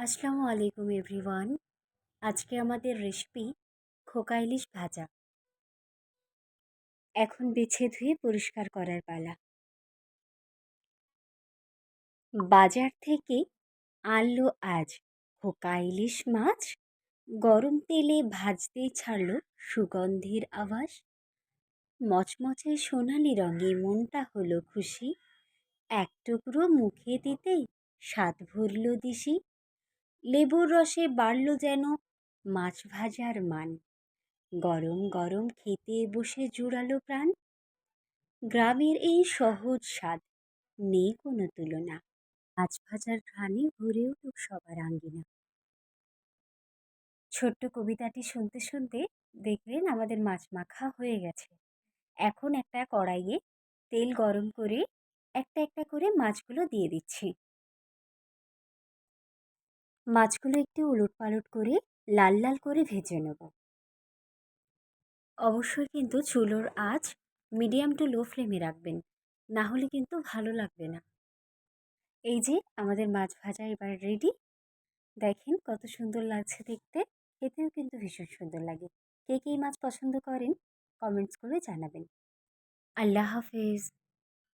আসসালামু আলাইকুম এভরিওয়ান। আজকে আমাদের রেসিপি খোকা ইলিশ ভাজা। এখন বেছে ধুয়ে পরিষ্কার করার পালা। বাজার থেকে আনলো আজ খোকা ইলিশ মাছ। গরম তেলে ভাজতেই ছাড়লো সুগন্ধির আভাস। মচমচে সোনালি রঙে মনটা হলো খুশি। এক টুকরো মুখে দিতেই স্বাদ ভরল দিশি। লেবুর রসে বাড়ল যেন মাছ ভাজার মান। গরম গরম খেতে বসে জুড়ালো প্রাণ। গ্রামের এই সহজ স্বাদ, নেই কোনো তুলনা। মাছ ভাজার ঘ্রাণে ভরে উঠুক সবার আঙ্গিনা। ছোট্ট কবিতাটি শুনতে শুনতে দেখলেন আমাদের মাছ মাখা হয়ে গেছে। এখন একটা কড়াইয়ে তেল গরম করে একটা একটা করে মাছগুলো দিয়ে দিচ্ছি। মাছগুলো একটু উলটপালট করে লাল লাল করে ভেজে নেব। অবশ্যই কিন্তু চুলোর আঁচ মিডিয়াম টু লো ফ্লেমে রাখবেন, না হলে কিন্তু ভালো লাগবে না। এই যে আমাদের মাছ ভাজা এবার রেডি। দেখেন কত সুন্দর লাগছে দেখতে, খেতেও কিন্তু ভীষণ সুন্দর লাগে। কে কে এই মাছ পছন্দ করেন কমেন্টস করে জানাবেন। আল্লাহ হাফেজ।